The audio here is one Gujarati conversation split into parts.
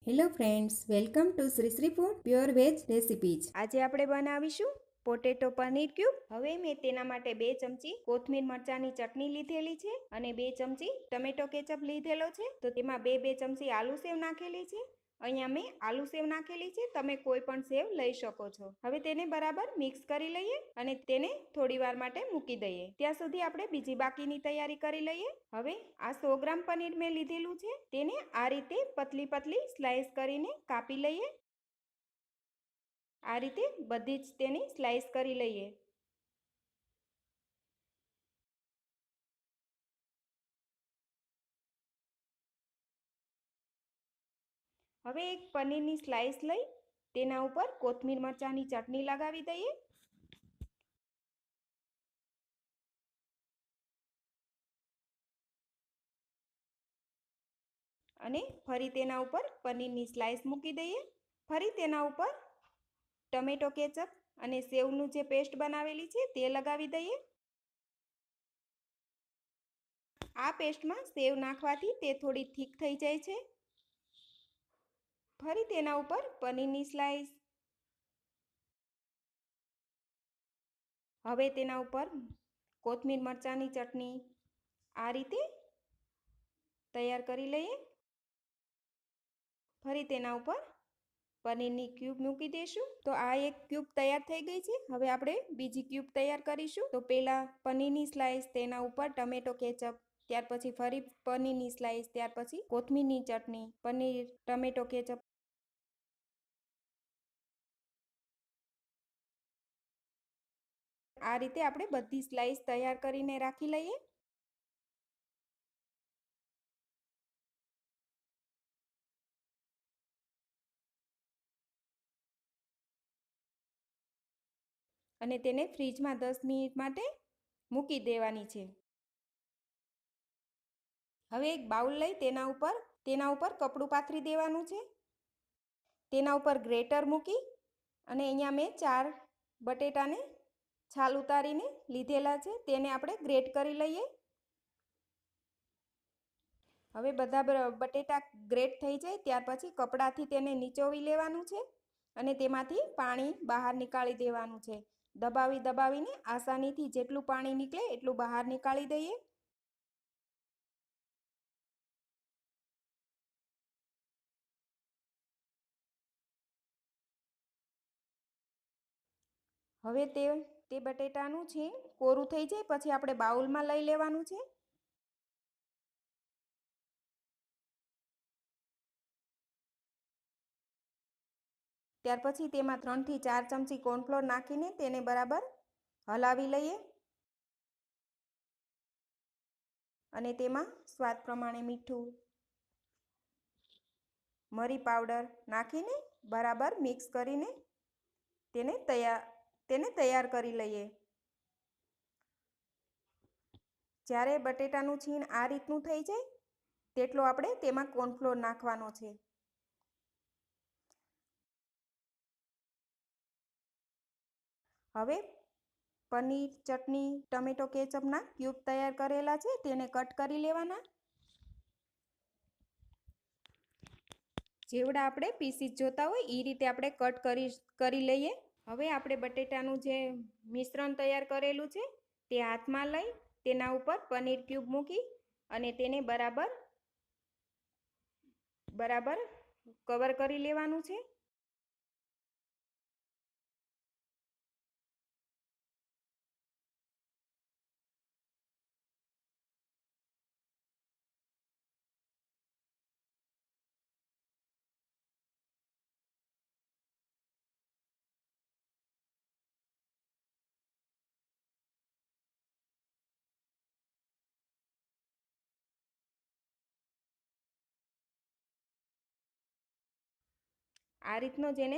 Hello friends, welcome to Shri Shri food pure veg recipes. આજે આપણે બનાવીશું પોટેટો પનીર ક્યુબ। હવે મેં તેના માટે 2 ચમચી કોથમીર મરચાંની ચટણી લીધેલી છે અને 2 ચમચી ટમેટો કેચઅપ લીધેલો છે। તો તેમાં 2 ચમચી આલુ સેવ નાખેલી છે। અહીંયા મેં આલુ સેવ નાખેલી છે, તમે કોઈ પણ સેવ લઈ શકો છો। હવે તેને બરાબર મિક્સ કરી લઈએ અને તેને થોડી વાર માટે મૂકી દઈએ। ત્યાં સુધી આપણે બીજી બાકીની તૈયારી કરી લઈએ। હવે આ 100 ગ્રામ પનીર મેં લીધેલું છે, તેને આ રીતે પતલી પતલી સ્લાઇસ કરીને કાપી લઈએ। આ રીતે બધી જ તેની સ્લાઇસ કરી લઈએ। હવે એક પનીરની સ્લાઇસ લઈ તેના ઉપર કોથમીર મરચાંની ચટણી લગાવી દઈએ અને ફરી તેના ઉપર પનીરની સ્લાઇસ મૂકી દઈએ। ફરી તેના ઉપર ટમેટો કેચઅપ અને સેવનું જે પેસ્ટ બનાવેલી છે તે લગાવી દઈએ। આ પેસ્ટમાં સેવ નાખવાથી તે થોડી થીક થઈ જાય છે। ફરી તેના ઉપર પનીરની સ્લાઇસ, હવે તેના ઉપર કોથમીર મરચાંની ચટણી આ રીતે તૈયાર કરી લઈએ। ફરી તેના ઉપર પનીરની ક્યુબ મૂકી દઈશું। તો આ એક ક્યુબ તૈયાર થઈ ગઈ છે। હવે આપણે બીજી ક્યુબ તૈયાર કરીશું। તો પહેલા પનીરની સ્લાઇસ, તેના ઉપર ટમેટો કેચઅપ, ત્યાર પછી ફરી પનીરની સ્લાઇસ, ત્યાર પછી કોથમીરની ચટણી, પનીર, ટમેટો કેચઅપ, આ રીતે આપણે બધી સ્લાઇસ તૈયાર કરીને રાખી લઈએ। અને તેને ફ્રીજમાં 10 મિનિટ માટે મૂકી દેવાની છે। હવે એક બાઉલ લઈ તેના ઉપર કપડું પાથરી દેવાનું છે। તેના ઉપર ગ્રેટર મૂકી અને અહીંયા મેં 4 બટેટાને છાલ ઉતારીને લીધેલા છે, તેને આપણે ગ્રેટ કરી લઈએ। હવે બધા બટેટા ગ્રેટ થઈ જાય ત્યાર પછી કપડાથી તેને નીચોવી લેવાનું છે અને તેમાંથી પાણી બહાર નીકાળી દેવાનું છે। દબાવીને આસાનીથી જેટલું પાણી નીકળે એટલું બહાર નીકાળી દઈએ। હવે તે બટેટાનું છીણ કોરું થઈ જાય પછી આપણે બાઉલમાં લઈ લેવાનું છે। ત્યાર પછી તેમાં 3 થી 4 ચમચી કોર્નફ્લોર નાખીને તેને બરાબર હલાવી લઈએ અને તેમાં સ્વાદ પ્રમાણે મીઠું, મરી પાવડર નાખીને બરાબર મિક્સ કરીને તેને તૈયાર કરી લઈએ। જ્યારે બટેટાનું છીણ આ રીતનું થઈ જાય તેટલો આપણે તેમાં કોર્નફ્લોર નાખવાનો છે। હવે પનીર, ચટણી, ટમેટો કેચઅપના ક્યુબ તૈયાર કરેલા છે તેને કટ કરી લેવાના। જેવડા આપણે પીસીસ જોતા હોય એ રીતે આપણે કટ કરી લઈએ। હવે આપણે બટેટાનું જે મિશ્રણ તૈયાર કરેલું છે તે હાથમાં લઈ તેના ઉપર પનીર ક્યુબ મૂકી અને તેને બરાબર કવર કરી લેવાનું છે। આ રીતનો જેને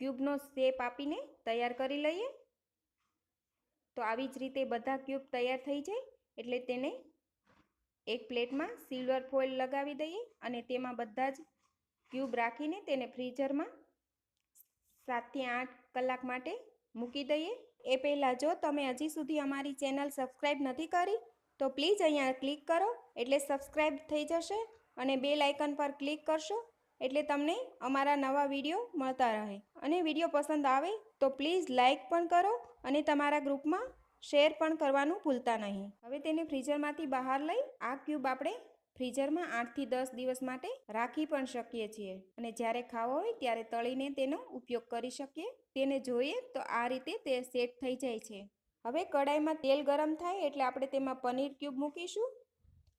ક્યુબનો શેપ આપીને તૈયાર કરી લઈએ। તો આવી જ રીતે બધા ક્યુબ તૈયાર થઈ જાય એટલે તેને એક પ્લેટમાં સિલ્વર ફોઇલ લગાવી દઈએ અને તેમાં બધા જ ક્યુબ રાખીને તેને ફ્રીઝરમાં 7 થી 8 કલાક માટે મૂકી દઈએ। એ પહેલાં જો તમે હજી સુધી અમારી ચેનલ સબસ્ક્રાઈબ નથી કરી તો પ્લીઝ અહીંયા ક્લિક કરો એટલે સબસ્ક્રાઈબ થઈ જશે અને બેલ આઇકન પર ક્લિક કરશો એટલે તમને અમારા નવા વિડીયો મળતા રહે. અને વિડીયો પસંદ આવે તો પ્લીઝ લાઈક પણ કરો અને તમારા ગ્રુપમાં શેર પણ કરવાનું ભૂલતા નહીં. હવે તેને ફ્રીઝરમાંથી બહાર લઈ આ ક્યુબ આપણે ફ્રીઝરમાં 8 થી 10 દિવસ માટે રાખી પણ શકીએ છીએ અને જ્યારે ખાવો હોય ત્યારે તળીને તેનો ઉપયોગ કરી શકીએ. તેને જોઈએ તો આ રીતે તે સેટ થઈ જાય છે. હવે કડાઈમાં તેલ ગરમ થાય એટલે આપણે તેમાં પનીર ક્યુબ મૂકીશું.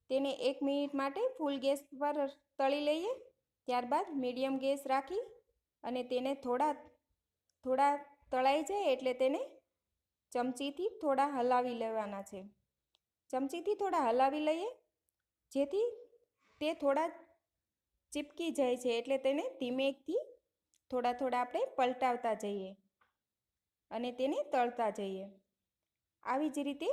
તેને 1 મિનિટ માટે ફૂલ ગેસ પર તળી લઈએ. ત્યારબાદ મીડિયમ ગેસ રાખી અને તેને થોડા તળાઈ જાય એટલે તેને ચમચીથી થોડા હલાવી લેવાના છે. ચમચીથી થોડા હલાવી લઈએ જેથી તે થોડા ચીપકી જાય છે, એટલે તેને ધીમેથી થોડા આપણે પલટાવતા જઈએ અને તેને તળતા જઈએ. આવી જ રીતે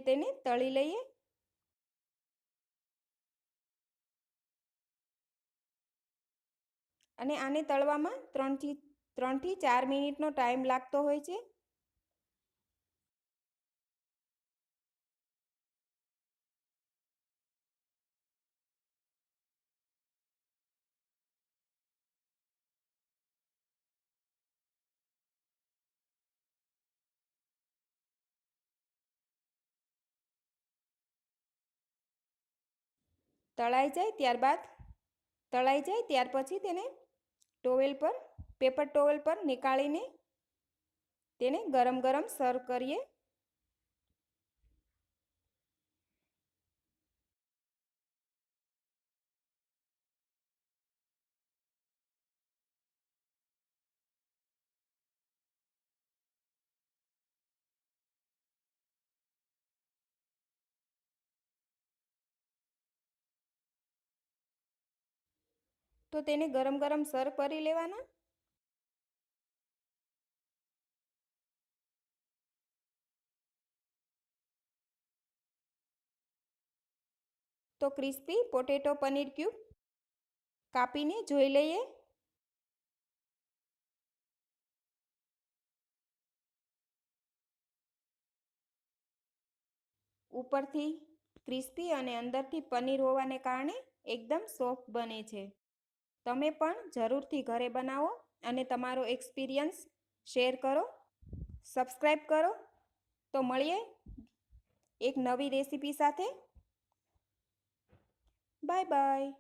તેને તળી લઈએ. અને આને તળવામાં 3 થી 4 મિનિટનો ટાઈમ લાગતો હોય છે. તળાઈ જાય ત્યાર પછી તેને પેપર ટોવેલ પર નીકાળીને તેને ગરમ સર્વ કરીએ. તો તેને ગરમ સર્વ કરી લેવાના. તો ક્રિસ્પી પોટેટો પનીર ક્યુબ કાપીને જોઈ લઈએ. ઉપરથી ક્રિસ્પી અને અંદરથી પનીર હોવાને કારણે એકદમ સોફ્ટ બને છે. તમે પણ જરૂરથી ઘરે બનાવો અને તમારો એક્સપિરિયન્સ શેર કરો. સબસ્ક્રાઈબ કરો. તો મળીએ એક નવી રેસીપી સાથે. Bye bye.